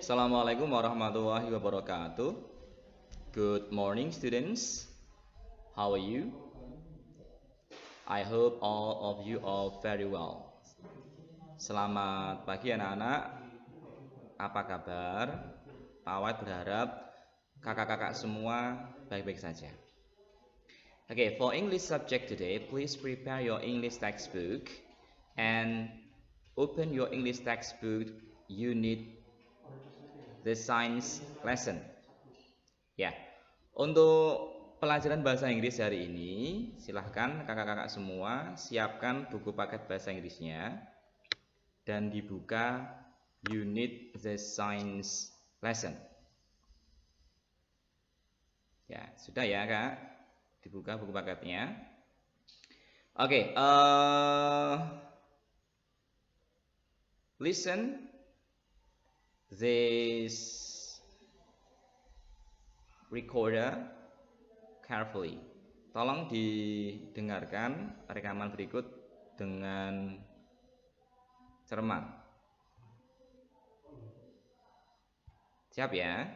Assalamualaikum warahmatullahi wabarakatuh. Good morning, students. How are you? I hope all of you are very well. Selamat pagi anak-anak. Apa kabar? Pak Wad berharap kakak-kakak semua baik-baik saja. Okay, for English subject today, please prepare your English textbook and open your English textbook unit the science lesson. Ya, untuk pelajaran bahasa Inggris hari ini, silahkan kakak-kakak semua siapkan buku paket bahasa Inggrisnya dan dibuka unit the science lesson. Ya, sudah ya kak, dibuka buku paketnya. Oke, listen this recorder carefully. Tolong didengarkan rekaman berikut dengan cermat. Siap ya?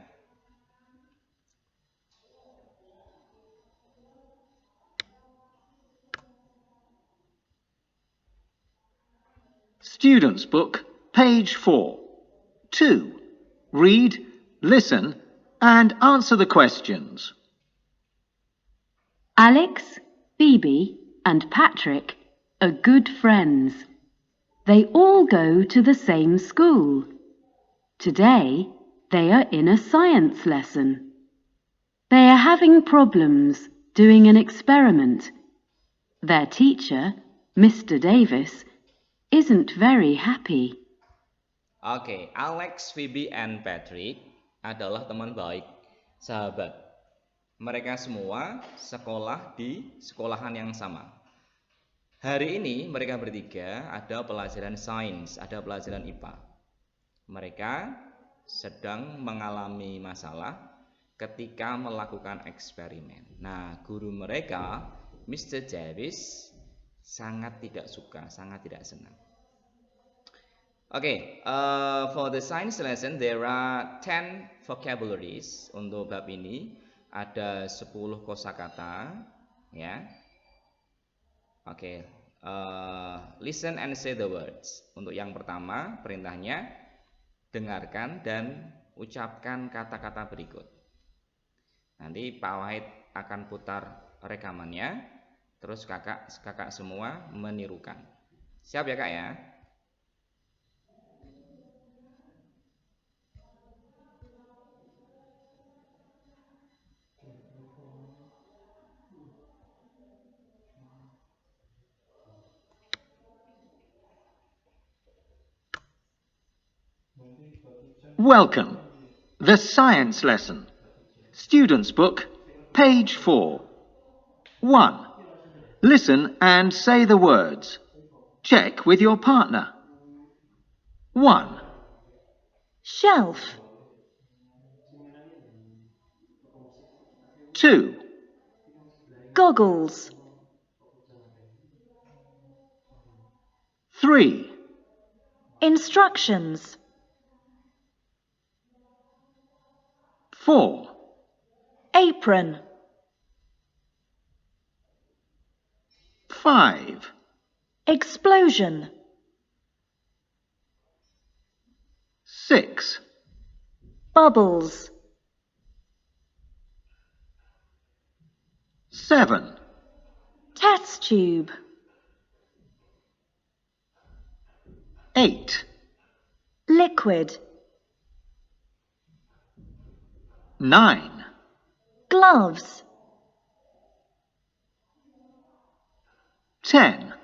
Students' Book, page 4. 2. Read, listen, and answer the questions. Alex, Phoebe, and Patrick are good friends. They all go to the same school. Today, they are in a science lesson. They are having problems doing an experiment. Their teacher, Mr. Davis, isn't very happy. Oke, Alex, Phoebe, and Patrick adalah teman baik, sahabat. Mereka semua sekolah di sekolahan yang sama. Hari ini mereka bertiga ada pelajaran sains, ada pelajaran IPA. Mereka sedang mengalami masalah ketika melakukan eksperimen. Nah, guru mereka, Mr. Davis, sangat tidak suka, sangat tidak senang. Okay, for the science lesson there are 10 vocabularies. Untuk bab ini ada 10 kosakata, ya. Okay, listen and say the words. Untuk yang pertama, perintahnya dengarkan dan ucapkan kata-kata berikut. Nanti Pak Wahid akan putar rekamannya, terus kakak semua menirukan. Siap ya kak ya? Welcome. The Science Lesson. Students' Book, page 4. 1. Listen and say the words. Check with your partner. 1. Shelf. 2. Goggles. 3. Instructions. 4. Apron. 5. Explosion. 6. Bubbles. 7. Test tube. 8. Liquid. 9. Gloves. 10.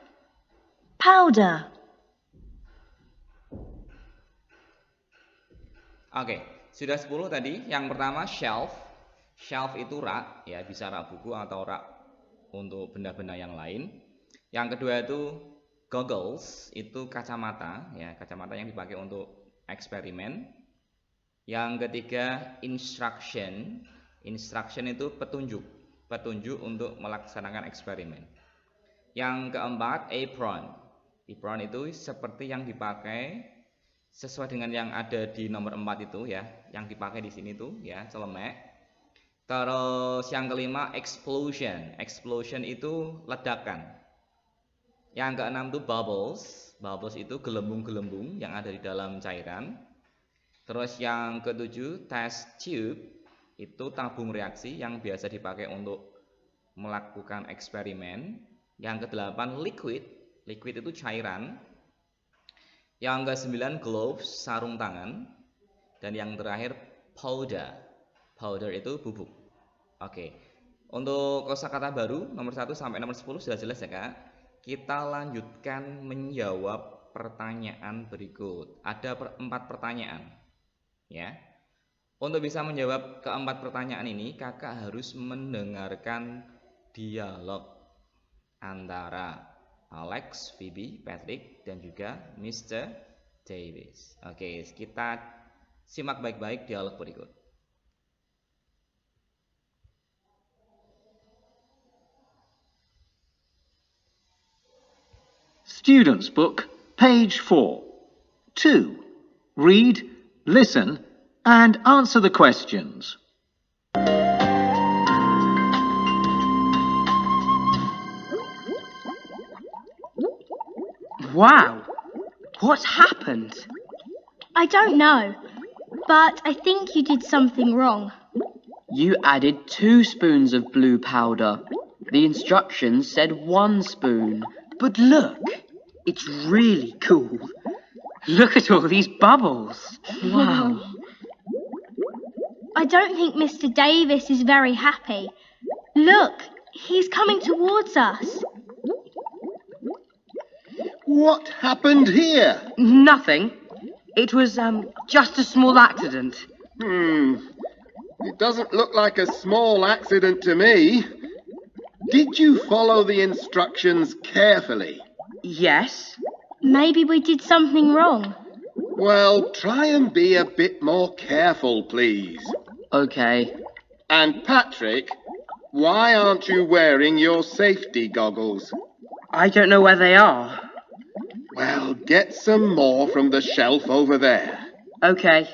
Powder. Oke, sudah 10 tadi. Yang pertama shelf. Shelf itu rak, ya bisa rak buku atau rak untuk benda-benda yang lain. Yang kedua itu goggles, itu kacamata, ya kacamata yang dipakai untuk eksperimen. Yang ketiga instruction. Instruction itu petunjuk untuk melaksanakan eksperimen. Yang keempat apron. Apron itu seperti yang dipakai sesuai dengan yang ada di nomor 4 itu ya, yang dipakai di sini tuh ya, celemek. Terus yang kelima explosion. Explosion itu ledakan. Yang keenam tuh bubbles. Bubbles itu gelembung-gelembung yang ada di dalam cairan. Terus yang ketujuh test tube, itu tabung reaksi yang biasa dipakai untuk melakukan eksperimen. Yang kedelapan liquid. Liquid itu cairan. Yang ke-9 gloves, sarung tangan. Dan yang terakhir powder. Powder itu bubuk. Oke. Untuk kosakata baru nomor 1 sampai nomor 10 sudah jelas ya, Kak. Kita lanjutkan menjawab pertanyaan berikut. Ada 4 pertanyaan. Ya. Untuk bisa menjawab keempat pertanyaan ini, Kakak harus mendengarkan dialog antara Alex, Phoebe, Patrick, dan juga Mr. Davis. Oke, kita simak baik-baik dialog berikut. Students' Book, page 4. 2. Read, listen, and answer the questions. Wow, what's happened? I don't know, but I think you did something wrong. You added 2 spoons of blue powder. The instructions said 1 spoon. But look, it's really cool. Look at all these bubbles. Wow. I don't think Mr. Davis is very happy. Look, he's coming towards us. What happened here? Nothing. It was just a small accident. It doesn't look like a small accident to me. Did you follow the instructions carefully? Yes. Maybe we did something wrong. Well, try and be a bit more careful, please. Okay. And Patrick, why aren't you wearing your safety goggles? I don't know where they are. Well, get some more from the shelf over there. Okay.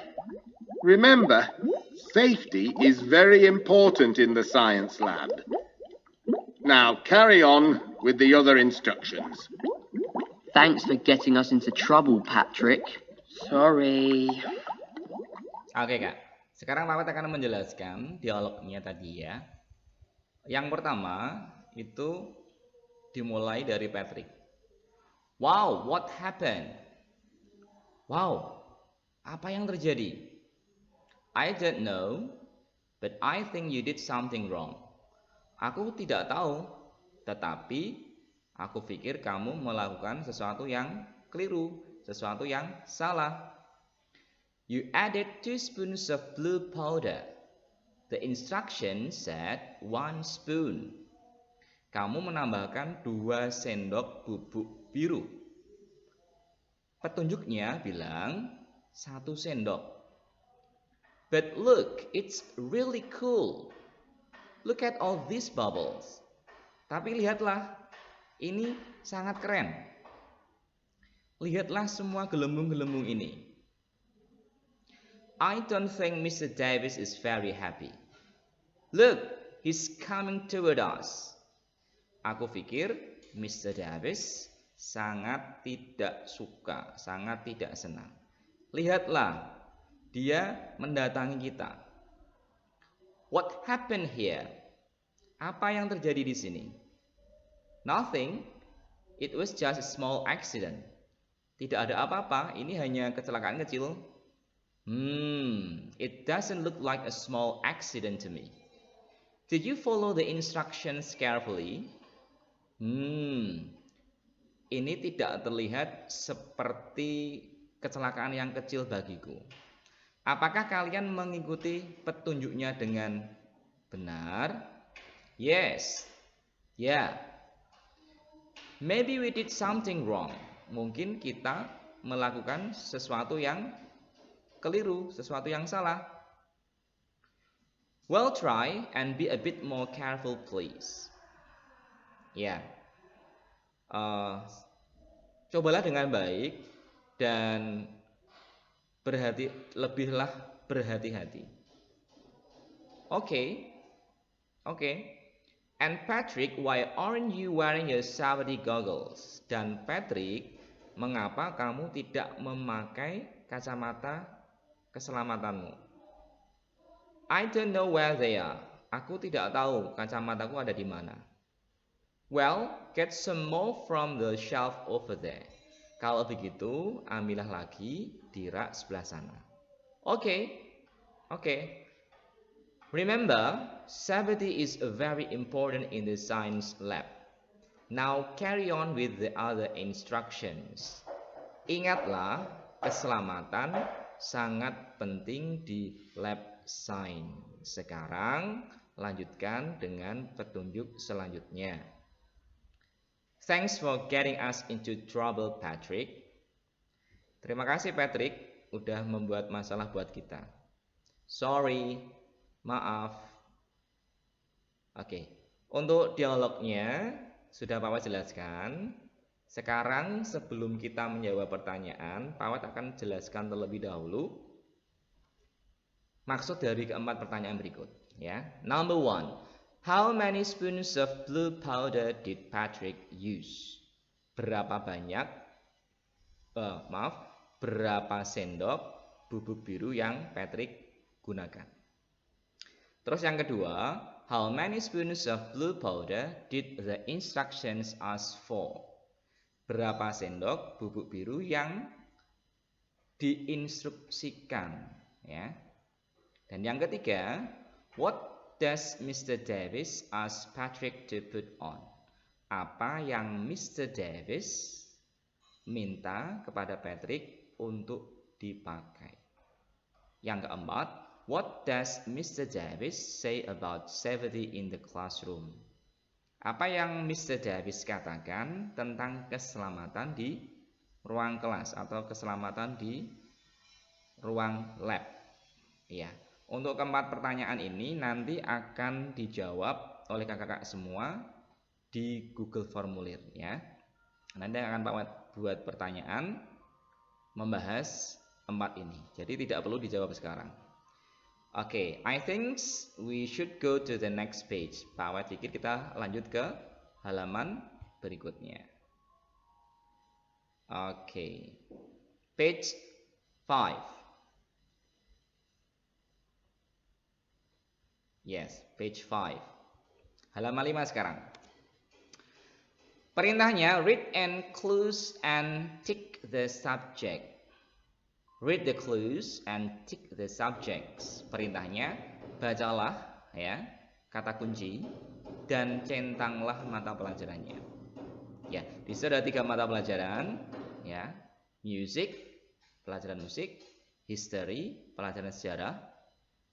Remember, safety is very important in the science lab. Now, carry on with the other instructions. Thanks for getting us into trouble, Patrick. Sorry. Oke, Kak. Sekarang Papa akan menjelaskan dialognya tadi ya. Yang pertama itu dimulai dari Patrick. Wow, what happened? Wow, apa yang terjadi? I don't know, but I think you did something wrong. Aku tidak tahu, tetapi aku pikir kamu melakukan sesuatu yang keliru, sesuatu yang salah. You added 2 spoons of blue powder. The instructions said 1 spoon. Kamu menambahkan 2 sendok bubuk biru. Petunjuknya bilang 1 sendok. But look, it's really cool. Look at all these bubbles. Tapi lihatlah, ini sangat keren. Lihatlah semua gelembung-gelembung ini. I don't think Mr. Davis is very happy. Look, he's coming toward us. Aku pikir Mr. Davis sangat tidak suka, sangat tidak senang. Lihatlah, dia mendatangi kita. What happened here? Apa yang terjadi di sini? Nothing. It was just a small accident. Tidak ada apa-apa, ini hanya kecelakaan kecil. It doesn't look like a small accident to me. Did you follow the instructions carefully? Ini tidak terlihat seperti kecelakaan yang kecil bagiku. Apakah kalian mengikuti petunjuknya dengan benar? Yes. Yeah. Maybe we did something wrong. Mungkin kita melakukan sesuatu yang keliru, sesuatu yang salah. Well, try and be a bit more careful, please. Ya. Cobalah dengan baik dan lebihlah berhati-hati. Okay. And Patrick, why aren't you wearing your safety goggles? Dan Patrick, mengapa kamu tidak memakai kacamata keselamatanmu? I don't know where they are. Aku tidak tahu kacamataku ada di mana. Well, get some more from the shelf over there. Kalau begitu, ambillah lagi di rak sebelah sana. Okay. Remember, safety is very important in the science lab. Now carry on with the other instructions. Ingatlah, keselamatan sangat penting di lab science. Sekarang, lanjutkan dengan petunjuk selanjutnya. Thanks for getting us into trouble, Patrick. Terima kasih, Patrick, udah membuat masalah buat kita. Sorry, maaf. Oke, untuk dialognya sudah Pak Wat jelaskan. Sekarang sebelum kita menjawab pertanyaan, Pak Wat akan jelaskan terlebih dahulu maksud dari keempat pertanyaan berikut. Ya, number 1. How many spoons of blue powder did Patrick use? Berapa sendok bubuk biru yang Patrick gunakan? Terus yang kedua, how many spoons of blue powder did the instructions ask for? Berapa sendok bubuk biru yang diinstruksikan, ya? Dan yang ketiga, what does Mr. Davis ask Patrick to put on? Apa yang Mr. Davis minta kepada Patrick untuk dipakai? Yang keempat, what does Mr. Davis say about safety in the classroom? Apa yang Mr. Davis katakan tentang keselamatan di ruang kelas atau keselamatan di ruang lab? Ya. Untuk keempat pertanyaan ini nanti akan dijawab oleh kakak-kakak semua di Google Formulir, ya. Nanti akan Pak Wat buat pertanyaan membahas empat ini. Jadi tidak perlu dijawab sekarang. Oke, I think we should go to the next page. Pak Wat pikir kita lanjut ke halaman berikutnya. Oke. Page 5. Yes, page 5. Halaman 5 sekarang. Perintahnya, read and clues and tick the subject. Read the clues and tick the subjects. Perintahnya, bacalah ya kata kunci dan centanglah mata pelajarannya. Ya, di sini ada 3 mata pelajaran, ya. Music, pelajaran musik, history, pelajaran sejarah,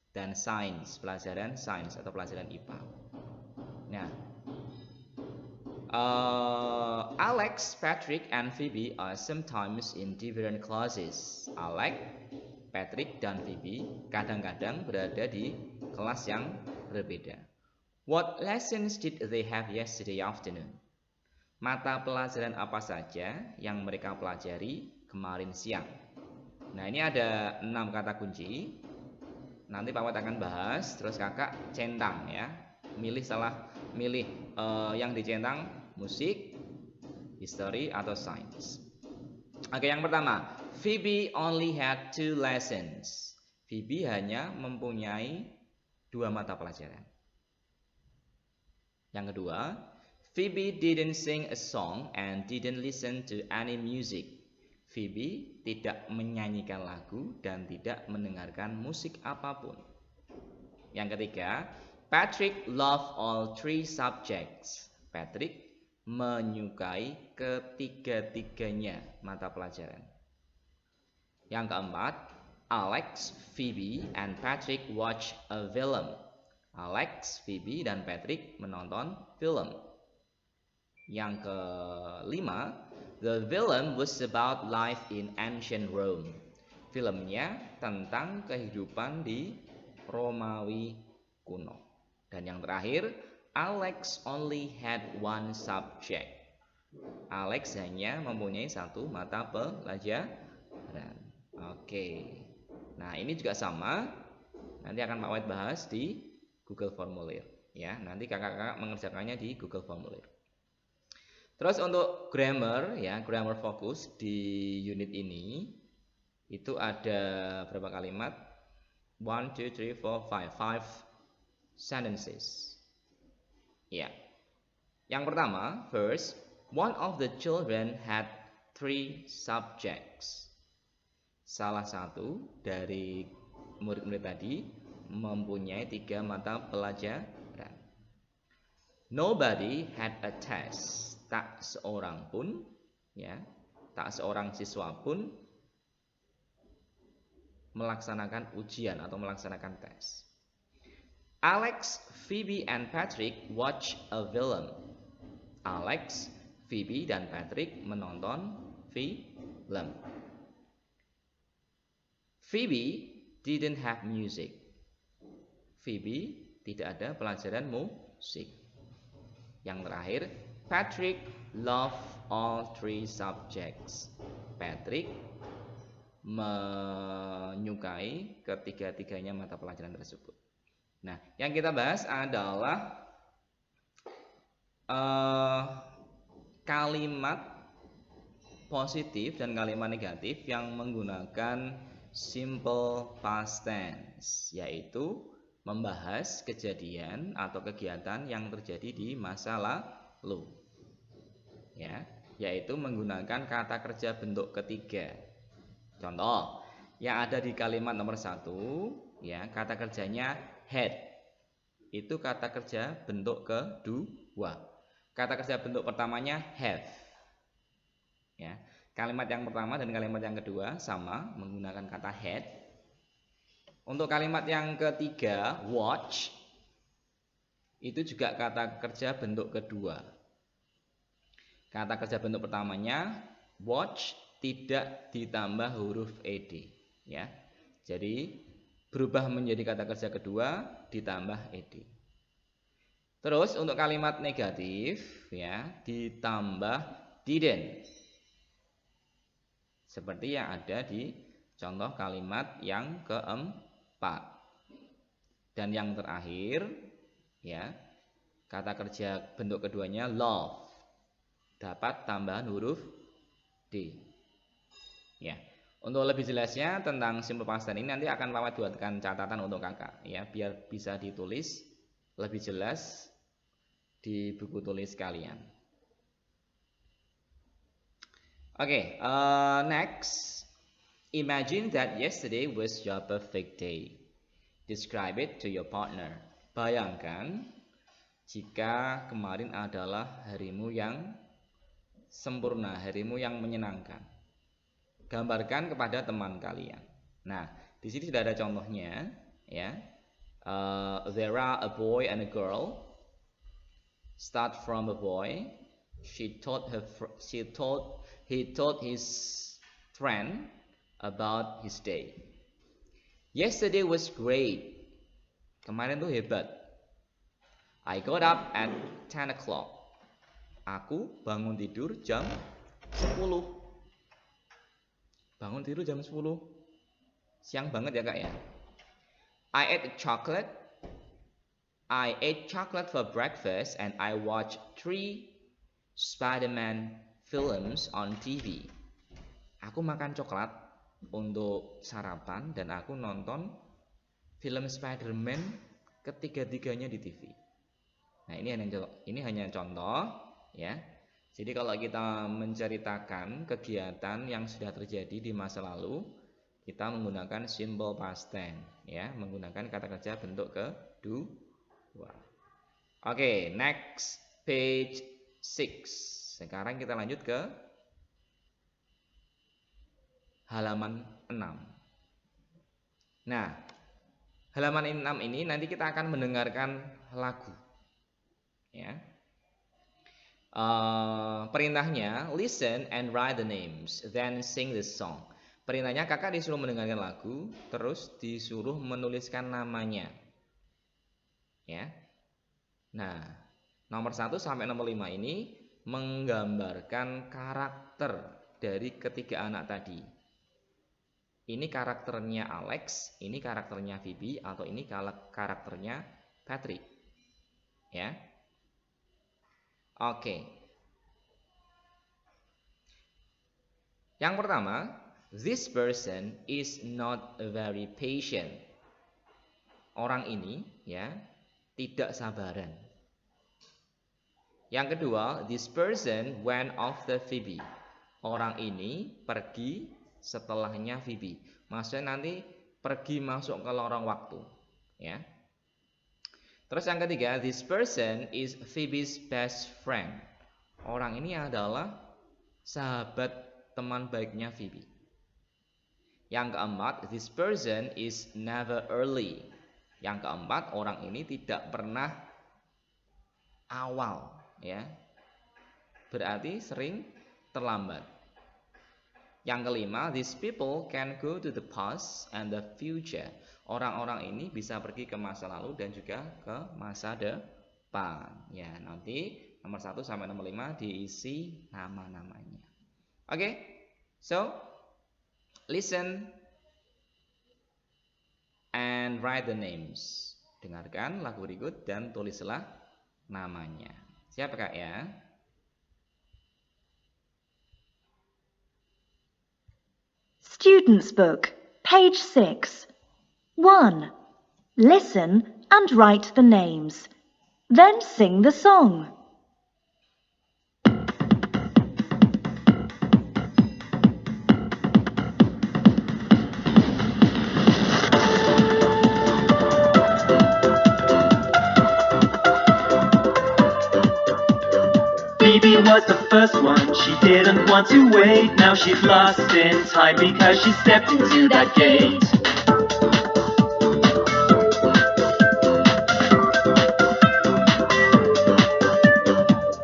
dan science, pelajaran sains atau pelajaran IPA. Nah, Alex, Patrick, and Phoebe are sometimes in different classes. Alex, Patrick, dan Phoebe kadang-kadang berada di kelas yang berbeda. What lessons did they have yesterday afternoon? Mata pelajaran apa saja yang mereka pelajari kemarin siang? Nah, ini ada 6 kata kunci. Nanti Pak Wat akan bahas, terus kakak centang ya. Milih yang dicentang musik, history atau science. Oke, yang pertama, Phoebe only had 2 lessons. Phoebe hanya mempunyai 2 mata pelajaran. Yang kedua, Phoebe didn't sing a song and didn't listen to any music. Phoebe tidak menyanyikan lagu dan tidak mendengarkan musik apapun. Yang ketiga, Patrick loved all 3 subjects. Patrick menyukai ketiga-tiganya mata pelajaran. Yang keempat, Alex, Phoebe, and Patrick watch a film. Alex, Phoebe, dan Patrick menonton film. Yang kelima, the film was about life in ancient Rome. Filmnya tentang kehidupan di Romawi kuno. Dan yang terakhir, Alex only had 1 subject. Alex hanya mempunyai 1 mata pelajaran. Oke. Nah, ini juga sama. Nanti akan Pak Wahid bahas di Google Formulir. Ya, nanti kakak-kakak mengerjakannya di Google Formulir. Terus untuk grammar, ya, grammar fokus di unit ini itu ada berapa kalimat? 1, 2, 3, 4, 5. 5 sentences. Ya. Yang pertama, first, one of the children had 3 subjects. Salah satu dari murid-murid tadi mempunyai 3 mata pelajaran. Nobody had a test. Tak seorang pun, ya, tak seorang siswa pun melaksanakan ujian atau melaksanakan tes. Alex, Phoebe, and Patrick watch a film. Alex, Phoebe, dan Patrick menonton film. Phoebe didn't have music. Phoebe tidak ada pelajaran musik. Yang terakhir, Patrick loved all 3 subjects. Patrick menyukai ketiga-tiganya mata pelajaran tersebut. Nah, yang kita bahas adalah kalimat positif dan kalimat negatif yang menggunakan simple past tense, yaitu membahas kejadian atau kegiatan yang terjadi di masa lalu. Ya, yaitu menggunakan kata kerja bentuk ketiga. Contoh, yang ada di kalimat nomor 1, ya, kata kerjanya had. Itu kata kerja bentuk kedua. Kata kerja bentuk pertamanya have. Ya, kalimat yang pertama dan kalimat yang kedua sama menggunakan kata had. Untuk kalimat yang ketiga, watch, itu juga kata kerja bentuk kedua. Kata kerja bentuk pertamanya watch tidak ditambah huruf ed, ya. Jadi berubah menjadi kata kerja kedua ditambah ed. Terus untuk kalimat negatif, ya, ditambah didn't. Seperti yang ada di contoh kalimat yang keempat. Dan yang terakhir, ya, kata kerja bentuk keduanya love, dapat tambahan huruf d. Ya, untuk lebih jelasnya tentang simple past tense ini nanti akan Pak Wahid buatkan catatan untuk kakak, ya, biar bisa ditulis lebih jelas di buku tulis kalian. Oke, next. Imagine that yesterday was your perfect day. Describe it to your partner. Bayangkan jika kemarin adalah harimu yang sempurna, harimu yang menyenangkan. Gambarkan kepada teman kalian. Nah, di sini sudah ada contohnya, ya. There are a boy and a girl. Start from a boy. He told his friend about his day. Yesterday was great. Kemarin tuh hebat. I got up at 10 o'clock. Aku bangun tidur jam 10. Bangun tidur jam 10. Siang banget ya kak ya. I ate chocolate for breakfast and I watched 3 Spider-Man films on TV. Aku makan coklat untuk sarapan dan aku nonton film Spider-Man ketiga-tiganya di TV. Nah, ini hanya contoh, ya. Jadi kalau kita menceritakan kegiatan yang sudah terjadi di masa lalu, kita menggunakan simple past tense, ya, menggunakan kata kerja bentuk kedua. Oke, next page 6. Sekarang kita lanjut ke halaman 6. Nah, halaman 6 ini nanti kita akan mendengarkan lagu, ya. Perintahnya listen and write the names, then sing the song. Perintahnya kakak disuruh mendengarkan lagu, terus disuruh menuliskan namanya, ya. Nah, nomor 1 sampai nomor 5 ini menggambarkan karakter dari ketiga anak tadi. ini karakternya Alex, ini karakternya Phoebe, atau ini karakternya Patrick. Ya. Oke. Yang pertama, this person is not very patient. Orang ini ya tidak sabaran. Yang kedua, this person went after Phoebe. Orang ini pergi setelahnya Phoebe. Maksudnya nanti pergi masuk ke lorong waktu, ya. Terus yang ketiga, this person is Phoebe's best friend. Orang ini adalah sahabat teman baiknya Phoebe. Yang keempat, this person is never early. Yang keempat, orang ini tidak pernah awal, ya. Berarti sering terlambat. Yang kelima, these people can go to the past and the future. Orang-orang ini bisa pergi ke masa lalu dan juga ke masa depan. Ya, nanti nomor 1 sampai nomor 5 diisi nama-namanya. Oke, so listen and write the names. Dengarkan lagu berikut dan tulislah namanya. Siapa Kak ya? Student's Book, page 6. 1. Listen and write the names. Then sing the song. Phoebe was the first one, she didn't want to wait. Now she's lost in time because she stepped into that gate.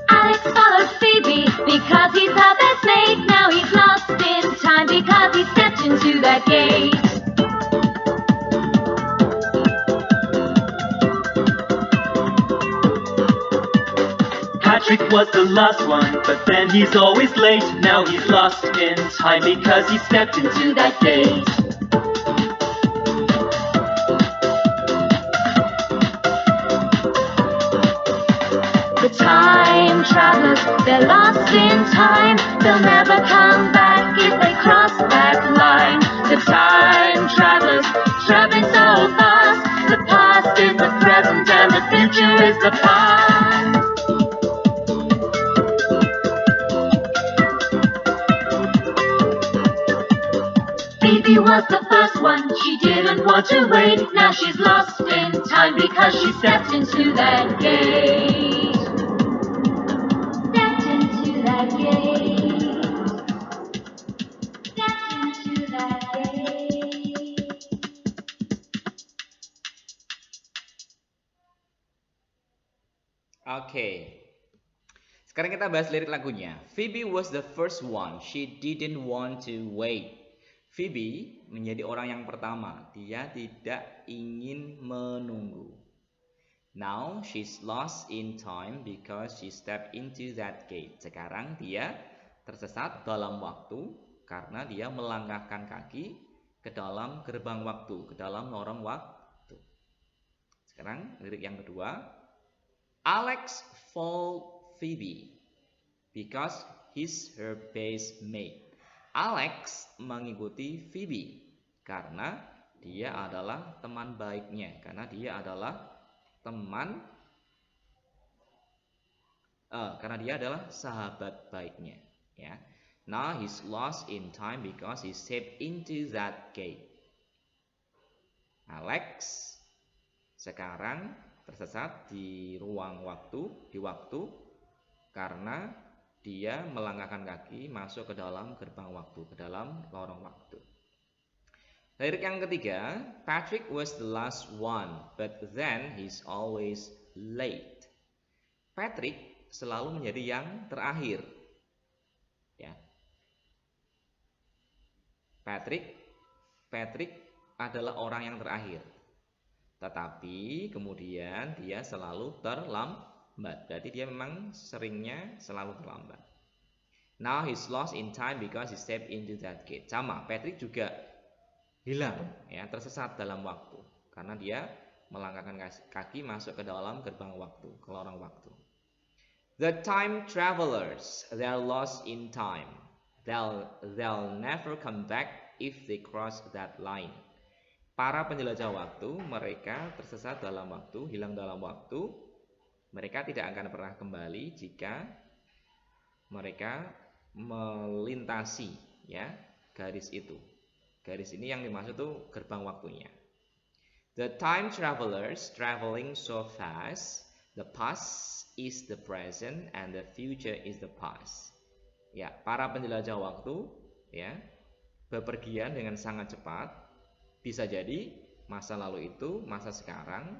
Alex followed Phoebe because he's her best mate. Now he's lost in time because he stepped into that gate. Patrick was the last one, but then he's always late. Now he's lost in time because he stepped into that gate. The time travelers, they're lost in time. They'll never come back if they cross that line. The time travelers, traveling so fast. The past is the present and the future is the past. Phoebe was the first one, she didn't want to wait. Now she's lost in time because she stepped into that gate. Stepped into that gate. Stepped into that gate. Oke. Sekarang kita bahas lirik lagunya. Phoebe was the first one, she didn't want to wait. Phoebe menjadi orang yang pertama, dia tidak ingin menunggu. Now she's lost in time because she stepped into that gate. Sekarang dia tersesat dalam waktu karena dia melangkahkan kaki ke dalam gerbang waktu, ke dalam lorong waktu. Sekarang lirik yang kedua. Alex followed Phoebe because he's her best mate. Alex mengikuti Phoebe karena dia adalah teman baiknya, karena dia adalah sahabat baiknya, ya. Now he's lost in time because he stepped into that gate. Alex sekarang tersesat di ruang waktu, karena dia melangkahkan kaki masuk ke dalam gerbang waktu, ke dalam lorong waktu. Lirik yang ketiga, Patrick was the last one, but then he's always late. Patrick selalu menjadi yang terakhir. Ya. Patrick adalah orang yang terakhir. Tetapi kemudian dia selalu terlambat. Berarti dia memang seringnya selalu terlambat. Now he's lost in time because he stepped into that gate. Sama, Patrick juga hilang, ya, tersesat dalam waktu karena dia melangkahkan kaki masuk ke dalam gerbang waktu, ke lorong waktu. The time travelers, they're lost in time. They'll never come back if they cross that line. Para penjelajah waktu, mereka tersesat dalam waktu, hilang dalam waktu. Mereka tidak akan pernah kembali jika mereka melintasi, ya, garis itu. Garis ini yang dimaksud itu gerbang waktunya. The time travelers traveling so fast, the past is the present and the future is the past. Ya, para penjelajah waktu, ya, bepergian dengan sangat cepat. Bisa jadi masa lalu itu masa sekarang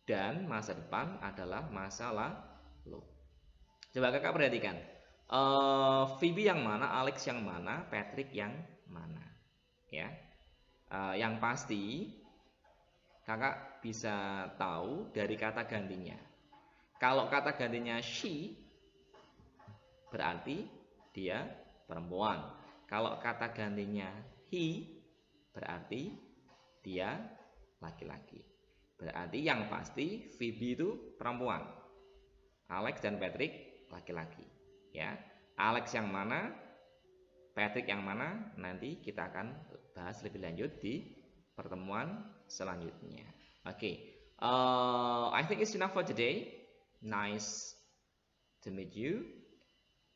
dan masa depan adalah masa lalu. Coba kakak perhatikan, Phoebe yang mana, Alex yang mana, Patrick yang mana, ya. Yang pasti kakak bisa tahu dari kata gantinya. Kalau kata gantinya she, berarti dia perempuan. Kalau kata gantinya he, berarti dia laki-laki. Berarti yang pasti Phoebe itu perempuan, Alex dan Patrick laki-laki, ya. Alex yang mana, Patrick yang mana, nanti kita akan bahas lebih lanjut di pertemuan selanjutnya. Okay, I think it's enough for today. Nice to meet you.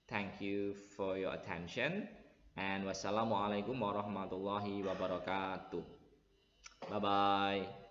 Thank you for your attention. And wassalamualaikum warahmatullahi wabarakatuh. Bye bye.